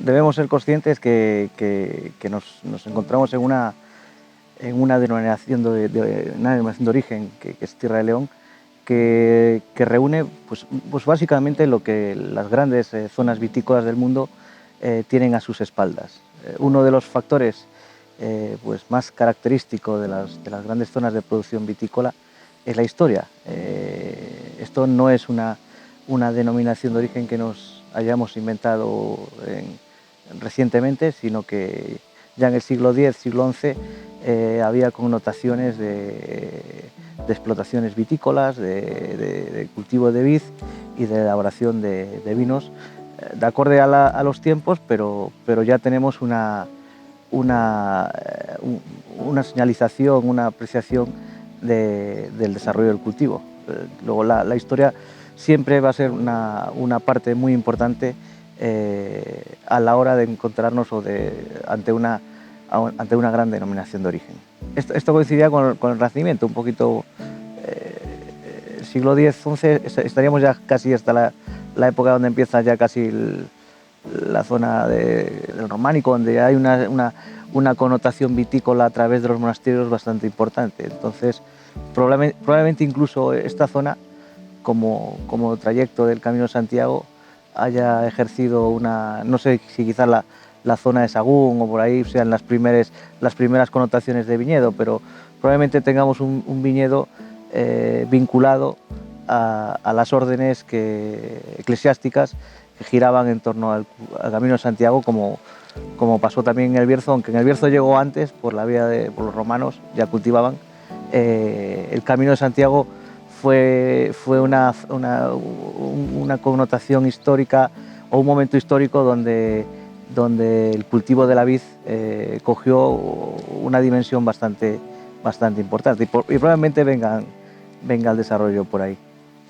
debemos ser conscientes que nos encontramos en una denominación de origen, que es Tierra de León, que reúne pues básicamente lo que las grandes zonas vitícolas del mundo tienen a sus espaldas. Uno de los factores pues más característico de las grandes zonas de producción vitícola es la historia. Esto no es una denominación de origen que nos hayamos inventado recientemente, sino que ya en el siglo X, siglo XI, había connotaciones de explotaciones vitícolas, de cultivo de vid y de elaboración de vinos, de acorde a los tiempos, pero ya tenemos una señalización, una apreciación del desarrollo del cultivo. Luego la historia siempre va a ser una parte muy importante a la hora de encontrarnos ante una gran denominación de origen. Esto coincidía con el Renacimiento, un poquito siglo X, XI, estaríamos ya casi hasta la época donde empieza ya casi la zona del románico, donde hay una connotación vitícola a través de los monasterios bastante importante. Entonces, probablemente incluso esta zona, como trayecto del Camino de Santiago, haya ejercido no sé si quizás la zona de Sagún o por ahí sean las primeras connotaciones de viñedo, pero probablemente tengamos un viñedo vinculado a las órdenes eclesiásticas que giraban en torno al Camino de Santiago, como pasó también en el Bierzo, aunque en el Bierzo llegó antes por la vía por los romanos, ya cultivaban. El Camino de Santiago fue una connotación histórica o un momento histórico donde el cultivo de la vid cogió una dimensión bastante importante, y probablemente venga el desarrollo por ahí.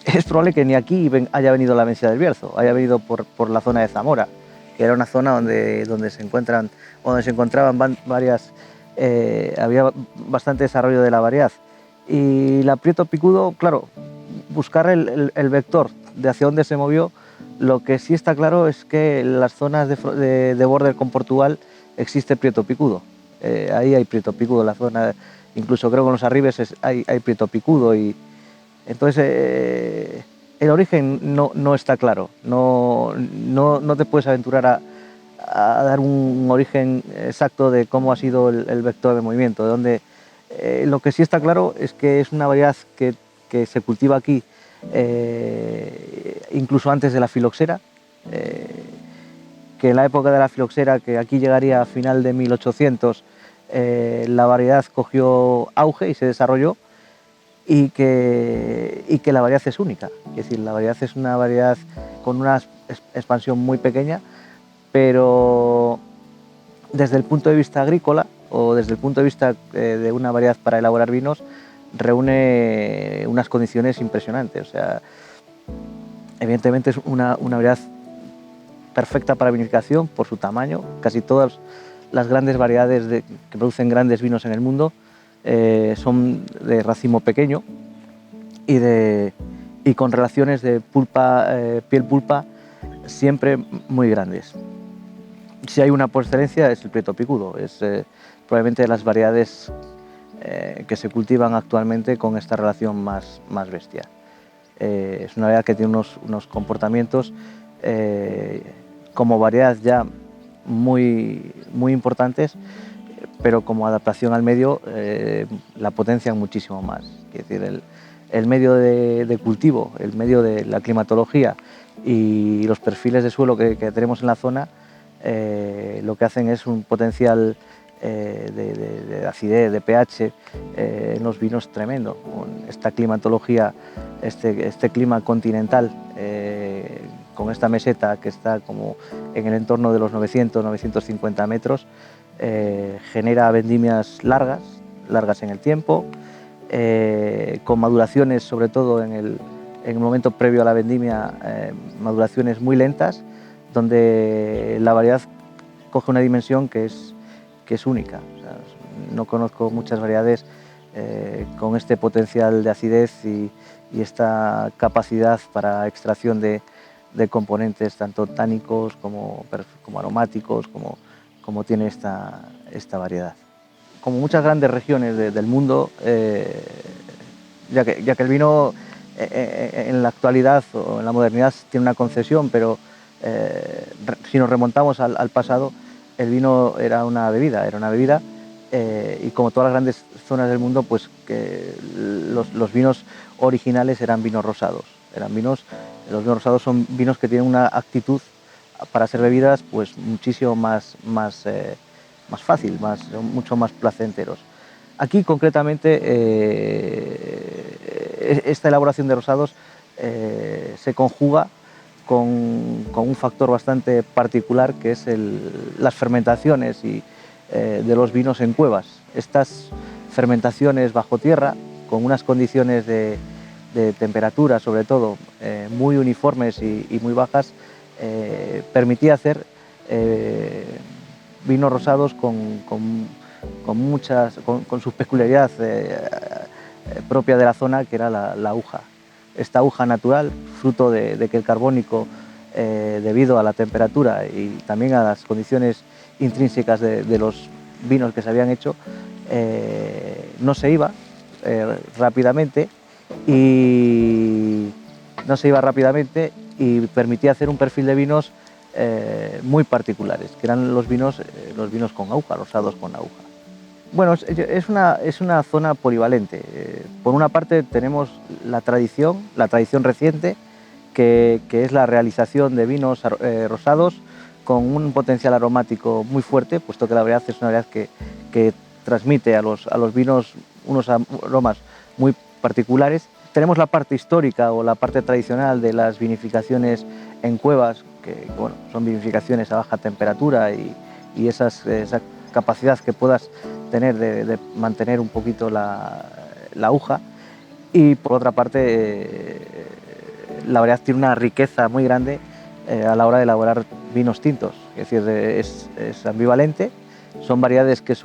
Es probable que ni aquí haya venido la Mencía del Bierzo, haya venido por la zona de Zamora, que era una zona donde se encontraban varias, había bastante desarrollo de la variedad. Y la Prieto Picudo, claro, buscar el vector de hacia dónde se movió. Lo que sí está claro es que en las zonas de border con Portugal existe Prieto Picudo. Ahí hay Prieto Picudo, en la zona, incluso creo que en los Arribes hay Prieto Picudo, y entonces el origen no está claro. No te puedes aventurar a dar un origen exacto de cómo ha sido el vector de movimiento, de dónde. Lo que sí está claro es que es una variedad que se cultiva aquí incluso antes de la filoxera, que en la época de la filoxera, que aquí llegaría a final de 1800, la variedad cogió auge y se desarrolló, y que la variedad es única. Es decir, la variedad es una variedad con una expansión muy pequeña, pero desde el punto de vista agrícola o desde el punto de vista de una variedad para elaborar vinos, reúne unas condiciones impresionantes. O sea, evidentemente es una variedad perfecta para vinificación por su tamaño. Casi todas las grandes variedades que producen grandes vinos en el mundo son de racimo pequeño y con relaciones de piel-pulpa siempre muy grandes. Si hay una por excelencia es el Prieto Picudo, es probablemente de las variedades que se cultivan actualmente con esta relación más bestia. Es una variedad que tiene unos comportamientos como variedad ya muy importantes, pero como adaptación al medio la potencian muchísimo más. Es decir, el medio de cultivo, el medio de la climatología y los perfiles de suelo que tenemos en la zona lo que hacen es un potencial de acidez, de pH en los vinos tremendo. Con esta climatología, este clima continental, con esta meseta que está como en el entorno de los 900-950 metros, genera vendimias largas en el tiempo, con maduraciones, sobre todo en el momento previo a la vendimia, maduraciones muy lentas, donde la variedad coge una dimensión que es única. O sea, no conozco muchas variedades con este potencial de acidez y esta capacidad para extracción de de componentes tanto tánicos como aromáticos, como tiene esta variedad. Como muchas grandes regiones del mundo, ya que el vino en la actualidad o en la modernidad tiene una concesión, pero si nos remontamos al pasado, el vino era una bebida, y como todas las grandes zonas del mundo, pues que los vinos originales eran vinos rosados. Los vinos rosados son vinos que tienen una actitud para ser bebidas pues muchísimo más fácil, mucho más placenteros. Aquí concretamente esta elaboración de rosados se conjuga con un factor bastante particular, que es las fermentaciones de los vinos en cuevas. Estas fermentaciones bajo tierra, con unas condiciones de temperatura, sobre todo, muy uniformes y muy bajas, permitía hacer vinos rosados con su peculiaridad propia de la zona, que era la aguja. Esta aguja natural, fruto de que el carbónico, debido a la temperatura y también a las condiciones intrínsecas de los vinos que se habían hecho, no se iba rápidamente y permitía hacer un perfil de vinos muy particulares, que eran los vinos con aguja, rosados con aguja. Bueno, es una zona polivalente. Por una parte tenemos la tradición reciente, que es la realización de vinos rosados con un potencial aromático muy fuerte, puesto que la variedad es una variedad que transmite a los vinos unos aromas muy particulares. Tenemos la parte histórica o la parte tradicional de las vinificaciones en cuevas, que bueno, son vinificaciones a baja temperatura y esa capacidad que puedas tener de mantener un poquito la aguja. Y por otra parte, la variedad tiene una riqueza muy grande a la hora de elaborar vinos tintos, es decir, es ambivalente. Son variedades que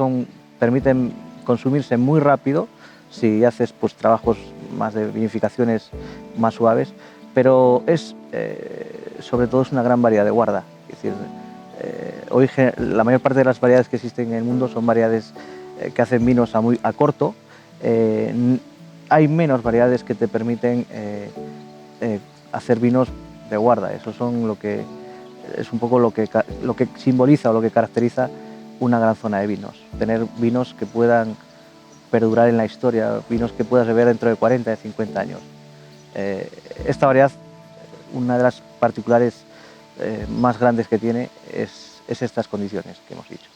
permiten consumirse muy rápido si haces pues trabajos más de vinificaciones más suaves, pero sobre todo es una gran variedad de guarda. Es decir, hoy la mayor parte de las variedades que existen en el mundo son variedades que hacen vinos a corto. Hay menos variedades que te permiten hacer vinos de guarda. Eso es un poco lo que simboliza o lo que caracteriza una gran zona de vinos. Tener vinos que puedan perdurar en la historia, vinos que puedas beber dentro de 40, de 50 años. Esta variedad, una de las particulares más grandes que tiene es estas condiciones que hemos dicho.